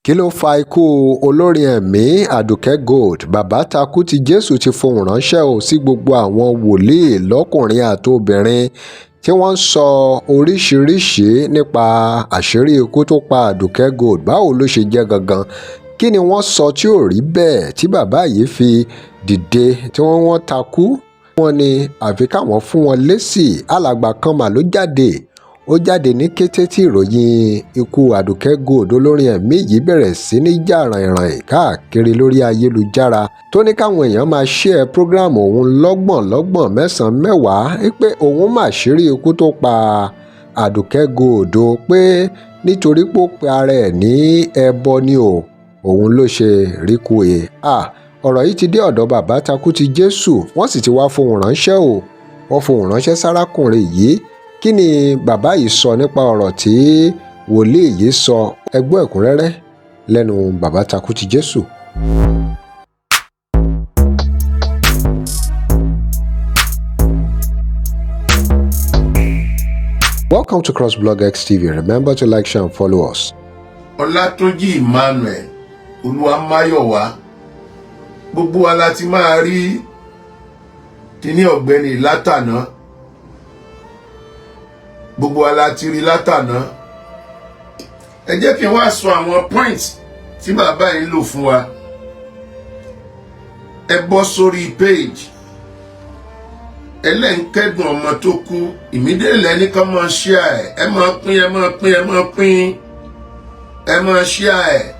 kí ló fa ikú olórin ẹ̀mí àdùkẹ́ gold? bàbá takú tí jésù ti fohùn ránṣẹ́ sí gbogbo àwọn wòlíì lọ́kùnrin àti obìnrin tí wọ́n ń sọ oríṣiríṣiì nípa àṣírí ikú tó pa àdùkẹ́ gold. báwo ló ṣe jẹ́ gangan? kí ni wọ́n sọ tí ò rí bẹ́ẹ̀ tí bàbá yìí fi dìde tí wọ́n takú? wọ́n ní àfi káwọn fún wọn lésì. alàgbà kan mà ló jáde ní kété tí ìròyìn ikú àdùkẹ́ gold olórin ẹ̀mí yìí bẹ̀rẹ̀ sí ní jà ràìnràìn káàkiri lórí ayélujára tó ní káwọn èèyàn máa share program òun lọ́gbọ̀n mẹ́sàn-án mẹ́wàá pé òun mà ṣírí ikú tó pa àdùkẹ́ gold pé nítorí pé ó pe ara ẹ̀ ní ẹbọ ni òun ló ṣe ríkú ẹ̀. ọ̀rọ̀ yìí ti dé ọ̀dọ̀ bàbá takú ti jésù, wọ́n sì ti wá fohùn ránṣẹ́ wọ́n fohùn ránṣẹ́ sárákùnrin yìí. kí ni bàbá yìí sọ nípa ọ̀rọ̀ tí wòlíì yìí sọ? ẹ gbọ́ ẹ̀kúnrẹ́rẹ́ lẹ́nu bàbá takú ti jésù. Welcome to crossblog X TV. Remember to like, share and follow us. Ọlátúnjí Emmanuel Olúwamáyọ̀wá, gbogbo wa la ti máa rí kíní ọ̀gbẹ́ni látàná, gbogbo wa la ti rí látàná. ẹ jẹ́ kí n wá sọ àwọn points tí bàbá yìí lò fún wa. ẹ bọ́ sórí page ẹlẹ́nkẹ́dùn ọmọ tó kú, ìmídélẹ̀ ní ká máa share ẹ̀, ẹ máa pín ẹ máa share ẹ̀,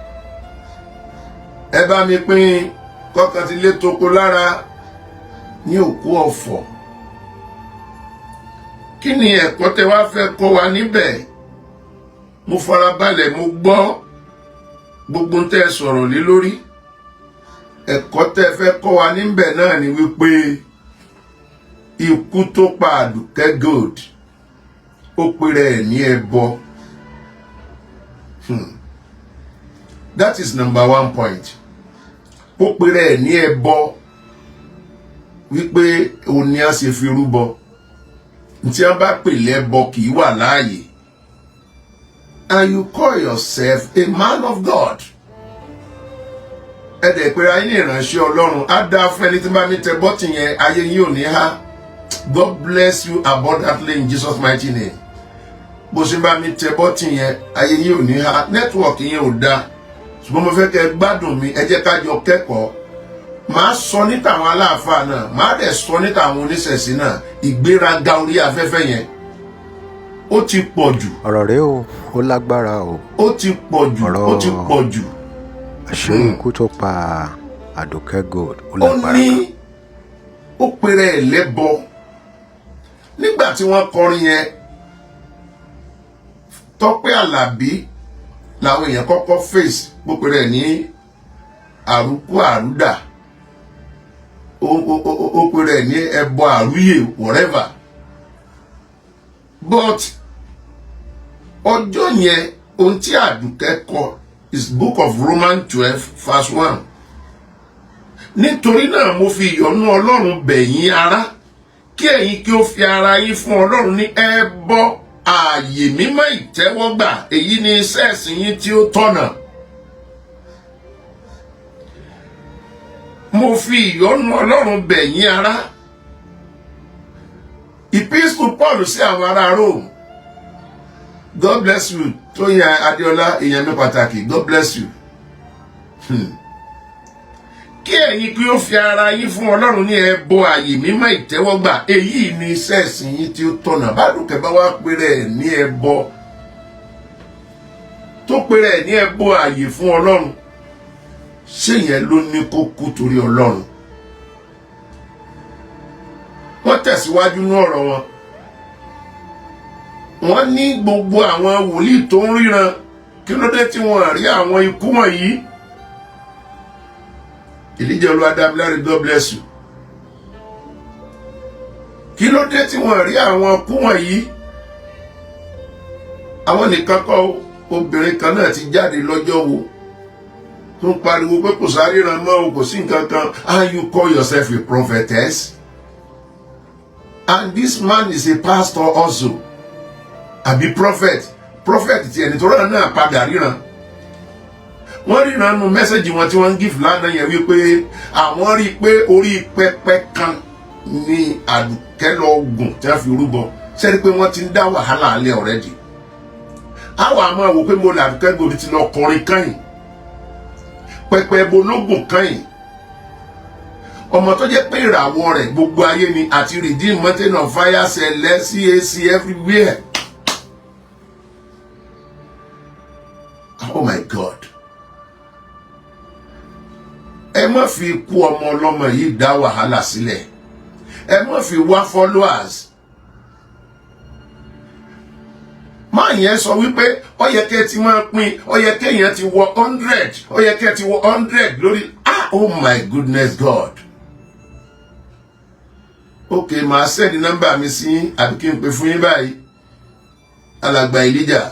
ẹ bá mi pín kọ́kàn ti lé toko lára ní òkú ọ̀fọ̀. kí ni ẹ̀kọ́ tẹ wá fẹ́ kọ́ wa níbẹ̀? mo farabalẹ̀ mo gbọ́ gbogbo tẹ́ sọ̀rọ̀ lé lórí. ẹ̀kọ́ tẹ́ fẹ́ kọ́ wa níbẹ̀ náà ni wípé ikú tó pa àdùkẹ́ gold ó pèrè ẹ̀ ní ẹbọ. That is number one point. ó pèrè ẹ̀ ní ẹbọ wípé òun ni a ṣe fi rúbọ. tí wọ́n bá pè lẹ́bọ kì í wà láàyè. And you call yourself a man of God. ẹ dẹ̀ pé ayé ní ìránṣẹ́ ọlọ́run á dá fún ẹni tí bá mi tẹ bọ́tì yẹn, ayé yín ò ní há. God bless you abundantly in Jesus mighty name. bó ṣe bá mi tẹ bọ́tì yẹn, ayé yín ò ní há. nẹ́tíwọ̀kì yẹn ò dáa, ṣùgbọ́n mo fẹ́ kẹ́ gbádùn mi, ẹ jẹ́ ká jọ kẹ́kọ̀ọ́. màá sọ níta àwọn aláàfáà náà, màá dẹ̀ sọ níta àwọn oníṣẹ̀ṣe náà. ìgbéraga orí afẹ́fẹ́ yẹn ó ti pọ̀ jù. ọ̀rọ̀ rẹ ó lágbára ó ti pọ̀ jù. àṣírí ikú tó pa àdùkẹ́ gold ó lágbára. ó ní ó pèrè ẹ̀ lẹ́bọ. nígbà tí wọ́n kọrin yẹn, Tọ́pẹ́ Àlàbí làwọn èèyàn kọ́kọ́ face, bó pèrè ẹ̀ ní àrùkù àrùdà, ó pèrè ẹ̀ ní ẹbọ àrúyè whatever. But ọjọ́ yẹn ohun tí àdùkẹ́ kọ is book of Romans 12 verse 1. nítorí náà mo fi ìyọ́nú Ọlọ́run bẹ̀ yín ará, kí ẹ̀yin kí ó fi ara yín fún Ọlọ́run ní ẹbọ ààyè mímọ́ ìtẹ́wọ́gbà, èyí ni iṣẹ́ ẹ̀sìn yín tí ó tọ̀nà. mo fi ìyọ́nú Ọlọ́run bẹ̀ yín ará. Epistle Paul sí àwọn ará Rome. God bless you. Tóyìn Adéọlá, èèyàn mi pàtàkì. God bless you. kí ẹ̀yin kí ó fi ara yín fún Ọlọ́run ní ẹbọ ààyè mímọ́ ìtẹ́wọ́gbà, èyí ni iṣẹ́ ẹ̀sìn yín tí ó tọ̀nà. bádùkẹ́ bá wá pèrè ẹ̀ ní ẹbọ, tó pèrè ẹ̀ ní ẹbọ ààyè fún Ọlọ́run, ṣé yẹn ló ní kó kú torí Ọlọ́run? wọ́n tẹ̀síwájú ní ọ̀rọ̀ wọn. wọ́n ní gbogbo àwọn wòlíì tó ń ríran, kí ló dé tí wọ́n rí àwọn ikú wọ̀nyí? Elijah Olúwadámiláre, God bless you. kí ló dé tí wọ́n rí àwọn ikú wọ̀nyí? àwọn nìkan kọ́, obìnrin kan náà ti jáde lọ́jọ́ wo tó ń pariwo pé kò sáré ran mọ́, kò sí nǹkan kan. And you call yourself a prophetess? And this man is a pastor also. Àbí prophet ti ẹni tó rán náà padà ríran. wọ́n ríran nu mẹ́sẹ̀gì wọn tí wọ́n ń gífù lánàá yẹn wípé àwọn rí i pé orí pẹpẹ kan ní Àdùkẹ́ lọ gùn tí wọ́n fi rúbọ sẹ́ni pé wọ́n ti ń dá wàhálà alẹ́ already. àwọn àmọ́ wò pé mo là Àdùkẹ́ Gold ti lọ kọrin kányìn pẹpẹ bológun kányìn ọmọ tó jẹ́ pé ìràwọ̀ rẹ̀ gbogbo ayé ni àti Redeemed Mountain of Fire Sẹ̀lẹ̀ CAC everywhere. Oh my God. Ẹ má fi ikú ọmọ ọlọ́mọ yìí dá wàhálà sílẹ̀. Ẹ má fi wá followers. Máa yẹn sọ wípé ó yẹ kẹ́ ti máa pín, ó yẹ kéèyàn ti wọ 100, ó yẹ kẹ́ ti wọ 100 lórí. Oh my goodness God. Okay, màá send nọ́mbà mi sí àbí kí n pè fún yín báyìí. Alàgbà Elijah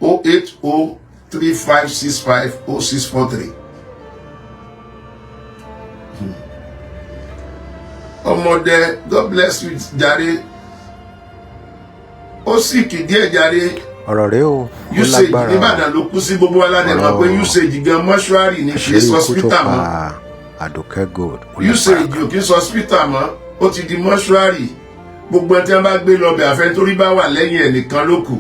08035650643. Ọmọdé, God bless you jàre. Ó sì kì díẹ̀ jàre. ọ̀rọ̀ rẹ o. Usage nìbàdàn ló kú sí gbogbo aládẹ mọ̀ pé usage gan mọ́ṣúárì ní kì í sọ hospital mọ́. Àdùkẹ́ Gold. Usage ò kì í sọ hospital mọ́. Ó ti di mọ́ṣúárì. Gbogbo ẹni tí wọ́n bá gbé lọ bẹ̀ àfẹ́ torí bá wà lẹ́yìn ẹ̀ nìkan ló kù.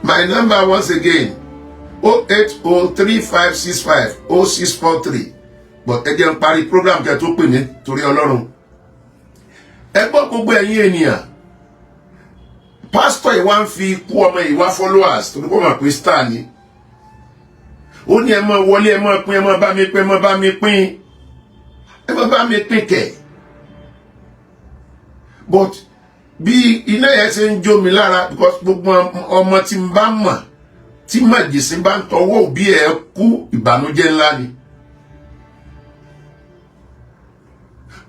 My number once again 08035650643. But ẹ jẹ́ n parí program kẹ́ tó pè mí torí Ọlọ́run. Ẹ gbọ́ gbogbo ẹ̀yin ènìyàn. Pásítọ̀ ìwà ń fi ikú ọmọ ìwà followers torí kó mọ̀ pé star ni. Ó ní ẹ máa wọlé, ẹ máa pín, ẹ máa bá mi pín, ẹ máa bá mi pín. Ẹ máa bá mi pín kẹ̀. But bí iná yẹn ṣe ń jó mi lára because gbogbo ọmọ tí n bá mọ̀ tí màjèsín bá ń tọwọ́ òbí ẹ̀ kú ìbànújẹ́ ńlá ni.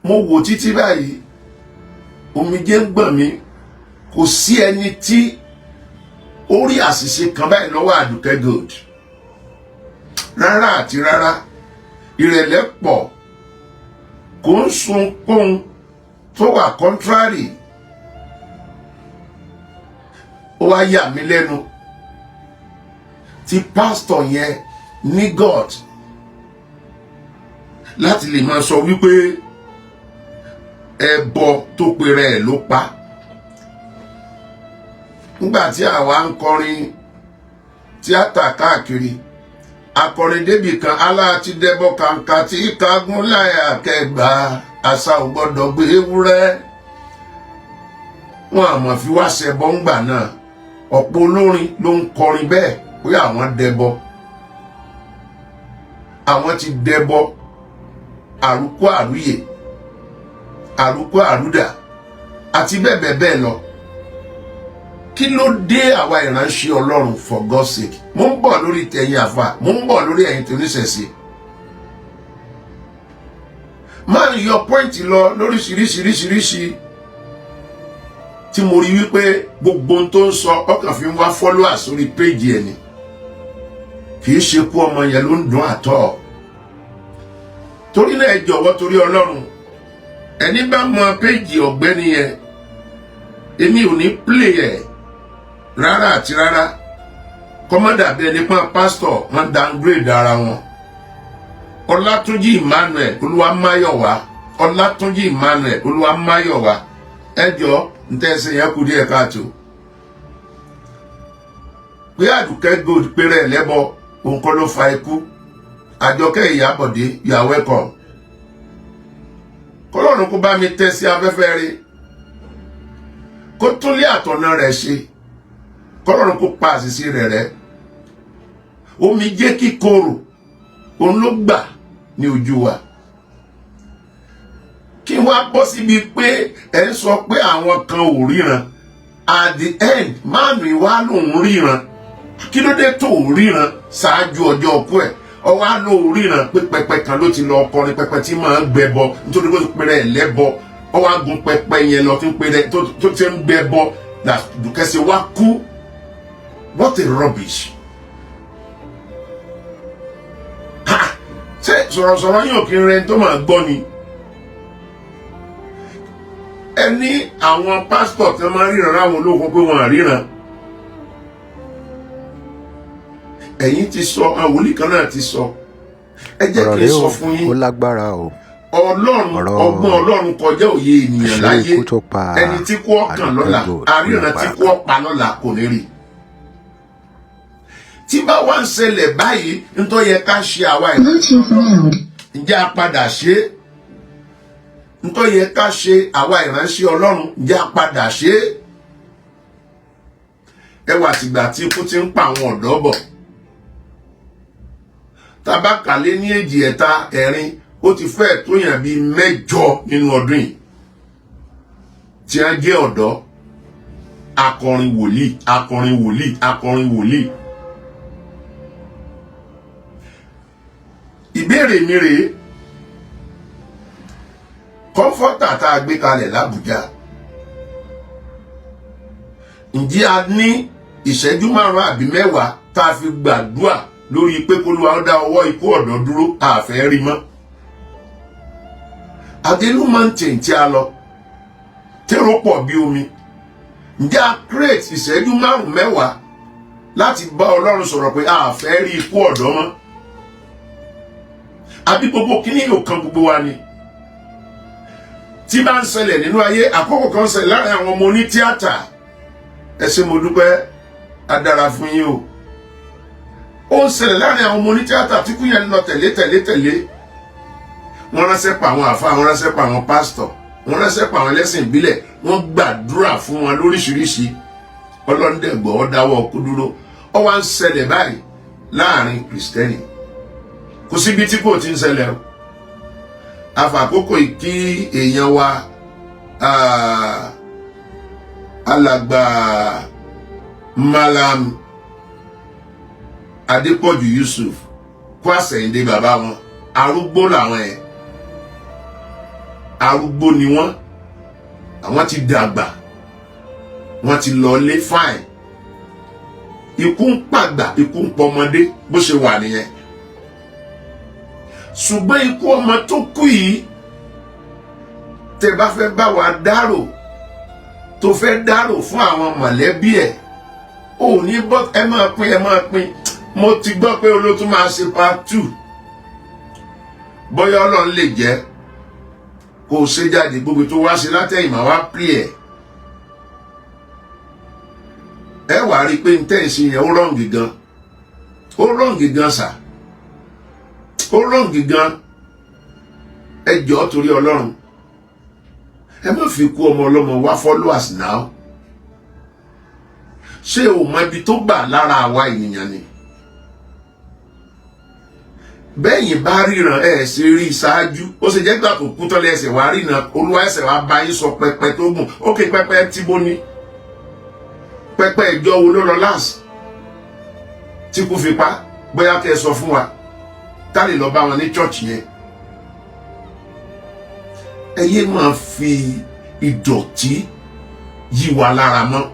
Mo wò títí báyìí omijé ń gbọ̀n mi kò sí ẹni tí ó rí àṣìṣe kan báyìí lọ́wọ́ Àdùkẹ́ Gold rárá àti rárá. Ìrẹ̀lẹ̀ pọ̀ kò ń sun kóhun tó wà contrary. Ó wá yà mí lẹ́nu tí pásítọ̀ yẹn ní God láti lè máa sọ wípé ẹbọ tó pèrè ẹ̀ ló pa. Nígbà tí àwa ń kọrin tíátà káàkiri akọrin débì kan aláàtí dẹbọ kàǹkà tí kagun láyà kẹgbà àṣà ò gbọdọ̀ gbé ewúrẹ́. Wọn àmọ́ fi wá ṣẹbọ ńgbà náà. Ọ̀pọ̀ olórin ló ń kọrin bẹ́ẹ̀ pé àwọn dẹbọ. Àwọn ti dẹbọ àrùkọ àrùyè àrùkọ àrùdà àti bẹ́ẹ̀ bẹ́ẹ̀ bẹ́ẹ̀ lọ. Kí ló dé àwa ìránṣẹ́ Ọlọ́run for God's sake? Mo ń bọ̀ lórí tẹ̀yìn àfà, mo ń bọ̀ lórí ẹ̀yin tó níṣẹ̀ṣe. Máa ń yọ pọ́ìntì lọ lóríṣiríṣiríṣiríṣi tí mo rí wípé gbogbo ohun tó ń sọ ọkàn fi ń wá followers sórí péjì ẹni. Kì í ṣe kú ọmọ yẹn ló ń dùn àtọ̀. Torí náà ẹ jọ̀wọ́ torí Ọlọ́run. Ẹni bá mọ péjì ọ̀gbẹ́ni yẹn, èmi ò ní play ẹ̀ rárá àti rárá. Kọ́mọ́dà bí ẹni pọ́n pásítọ̀ wọ́n downgrade ara wọn. Ọlátúnjí Emmanuel Olúwamáyọ̀wá Ọlátúnjí Emmanuel Olúwamáyọ̀wá ẹ jọ̀ọ́ ntẹ́sẹ̀ yẹn kú díẹ̀ káàtó. Pé Àdùkẹ́ Gold péré ẹlẹ́bọ òun kọ́ ló fa ikú. Àjọkẹ́ Ìyábọ̀dé you are welcome. Kọ́lọ́run kó bá mi tẹ́ sí afẹ́fẹ́ rí. Kó tún lé àtọ̀nà rẹ̀ ṣe. Kọ́lọ́run kó pa àṣìṣe rẹ̀ rẹ́. Omijé kíkorò òun ló gbà ní ojú wa. Kí wá bọ́ síbi pé ẹ ń sọ pé àwọn kan ò ríran. At the end máàlù ìwá lòun ríran. Kí ló dé tó ríran ṣáájú ọjọ́ ọkú ẹ̀? Ọwá ló ríran pé pẹpẹ kan ló ti lọ kọrin pẹpẹ tí máa ń gbẹbọ nítorí pé ó ti pèrè ẹ̀ lẹ́bọ. Ọwá gun pẹpẹ yẹn lọ tí ń pèrè tó ti ń gbẹbọ Àdùkẹ́ ṣe wá kú. What a rubbish. Ṣé sọ̀rọ̀sọ̀rọ̀ yóò kí n rẹ tó máa gbọ́ ni? Ẹni àwọn pásítọ̀ tí wọ́n máa ríran láwọn ológun pé wọ́n àríran. ẹ̀yin ti sọ, àwọn wòlíì kan náà ti sọ. Ẹ jẹ́ kí n sọ fún yín. Ó lágbára o. Ọlọ́run, ọgbọ́n Ọlọ́run kọjá òye ènìyàn láyé. Ẹni tí kú ọkàn lọ́la, àríran tí kú ọ̀pá lọ́la kò ní rí. Tí bá wá ń ṣẹlẹ̀ báyìí, nítorí yẹ ká ṣe àwa ẹ̀. Ǹjẹ́ a padà ṣe? Nítorí yẹ ká ṣe àwa ìránṣẹ́ Ọlọ́run, ǹjẹ́ a padà ṣe? Ẹ wà tìgbà tí ikú ti ń pa àwọn ọ̀dọ́ bọ̀. Tabakale ní èjì ẹ̀ta ẹ̀rin, ó ti fẹ́ tó yàn bí 8 nínú ọdún yìí tí a jẹ́ ọ̀dọ́ akọrin wòlíì, akọrin wòlíì, akọrin wòlíì. Ìbéèrè mi rèé, kọ́ńfọ́tà tá a gbé kalẹ̀ l'Àbújá, ǹjẹ́ a ní ìṣẹ́jú 5 àbí 10 tá a fi gbàdúrà lórí pé k'Olúwa ó dá ọwọ́ ikú ọ̀dọ́ dúró? Àfẹ́ rí mọ́. Adelu mountain tí a lọ, tèrò pọ̀ bí omi, ǹjẹ́ a create ìṣẹ́jú 5-10 láti bá Ọlọ́run sọ̀rọ̀ pé àfẹ́ rí ikú ọ̀dọ́ mọ́? Àbí gbogbo kíní yóò kan gbogbo wa ni? Tí bá ń ṣẹlẹ̀ nínú ayé, àkókò kan ṣẹlẹ̀ láàrin àwọn ọmọ oní tíátà. Ẹ ṣé mo dúpẹ́, a dára fún yín o. Ó ń ṣẹlẹ̀ láàrin àwọn ọmọ oní tíátà tí kú yẹn lọ tẹ̀lé. Wọ́n ránṣẹ́ pa àwọn àfáà, wọ́n ránṣẹ́ pa àwọn pásítọ̀, wọ́n ránṣẹ́ pa àwọn ẹlẹ́sìn ìbílẹ̀, wọ́n gbàdúrà fún wọn lóríṣiríṣi. Ọlọ́run dẹ̀ gbọ́, ó dáwọ́ ọkú dúró. Ó wá ń ṣẹlẹ̀ báyìí láàrin Kristẹni. Kò síbi tí kò ti ń ṣẹlẹ̀ o. Àfàkókò kí èèyàn wa alàgbà Malam Adépọ̀jù Yusuf kó àsẹ̀yìndé bàbá wọn. Arúgbó làwọn ẹ̀, arúgbó ni wọ́n, àwọn ti dàgbà, wọ́n ti lọlé fine. Ikú ń pàgbà, ikú ń pọmọdé, bó ṣe wà nìyẹn. Ṣùgbọ́n ikú ọmọ tó kú yìí, tẹ́ bá fẹ́ bá wa dárò, tó fẹ́ dárò fún àwọn mọ̀lẹ́bí ẹ̀, ò ní bọ́, ẹ máa pín. Mo ti gbọ́ pé olóòtú máa ṣe part 2. Bóyá Ọlọ́run lè jẹ́ kó ṣe jáde, gbogbo tó wá sí látẹ̀yìn máa wá pè ẹ̀. Ẹ wá rí pé intense yẹn ó rọ̀ǹgì gan. Ó rọ̀ǹgì gan sà. Ó rọ̀ǹgì gan. Ẹ jọ̀ọ́ torí Ọlọ́run. Ẹ má fi kú ọmọ ọlọ́mọ wá followers now. Ṣé o mọ ibi tó gbà lára àwa ènìyàn ni? Bẹ́yìn bá ríran ẹ̀ ṣe rí ṣáájú, ó ṣe jẹ́ gbà tó kú tọ́lẹ̀ ẹsẹ̀ wá ríran, Olúwa ẹsẹ̀ wá bá yín sọ pẹpẹ tó gùn. Ókè, pẹpẹ tí bó ní? Pẹpẹ ìjọ wo ló lọ láàsì tí kú fi pa? Bóyá kẹ́ ẹ sọ fún wa, tá lè lọ bá wọn ní church yẹn. Ẹ yé máa fi ìdọ̀tí yí wa lára mọ́.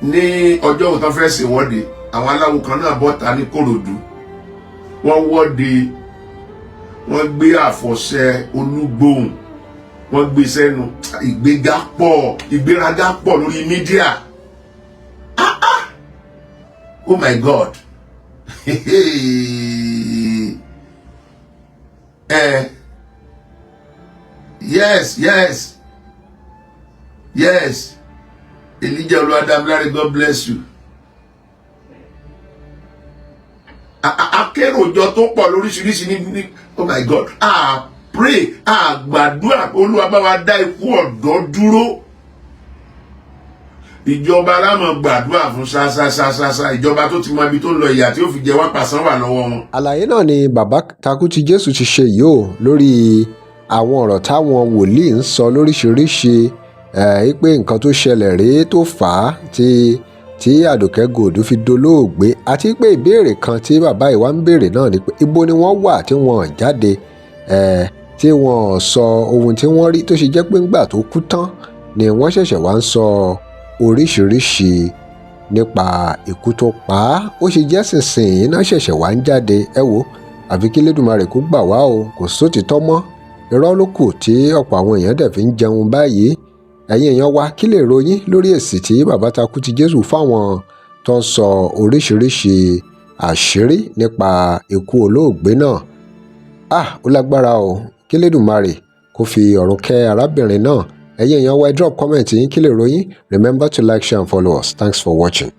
Ní ọjọ́ òtán fẹ́ ṣèwọ́de, àwọn aláwo kan náà bọ́ta ní Kòròdú, wọ́n wọ́de, wọ́n gbé àfọ̀ṣẹ Olúgbòhùn, wọ́n gbé sẹ́nu. Ìgbéraga pọ̀ lórí mídíà. Oh my God. Yes. Elijah Olúwadámiláre, God bless you. Akéròjọ tó pọ̀ lóríṣiríṣi ní oh my God. Pray, gbàdúrà Olúwa bá wa dá ikú ọ̀dọ́ dúró. Ìjọba lámọ̀ gbàdúrà fún ṣáṣáṣáṣá, ìjọba tó ti mọ ibi tó ń lọ, ìyà tí ó fi jẹ wá pàṣán wà lọ́wọ́ wọn. Àlàyé náà ni bàbá Takuti Jésù ti ṣe yìí o lórí àwọn ọ̀rọ̀ táwọn wòlíì ń sọ lóríṣiríṣi, pé nǹkan tó ṣẹlẹ̀ rèé tó fà á tí Àdùkẹ́ Gold fi dolóògbé, àti pé ìbéèrè kan tí bàbá yìí wá ń béèrè náà ni pé ibo ni wọ́n wà tí wọ́n jáde, tí wọ́n sọ ohun tí wọ́n rí, tó ṣe jẹ́ pé ńgbà tó kú tán ni wọ́n ṣẹ̀ṣẹ̀ wá ń sọ oríṣiríṣi nípa ikú tó pa á. Ó ṣe jẹ́ sísìn náà ṣẹ̀ṣẹ̀ wá ń jáde. Ẹ wo, àfi kí Lédùmarè kó gbà wá o, kò sótìtọ́ mọ́, irọ́ ló kù tí ọ̀pọ̀ àwọn èèyàn dẹ̀ fi ń jẹun báyìí. Ẹ̀yin èèyàn wa, kí lè ròyìn lórí èsì tí bàbá Takuti Jésù fáwọn tó ń sọ oríṣiríṣi àṣírí nípa ikú olóògbé náà. Ó lágbára o, kí Elédùmarè kó fi ọ̀run kẹ́ arábìnrin náà. Ẹ̀yin èèyàn wa, drop comment yín kí lè ròyìn. Remember to like, share and follow us. Thanks for watching.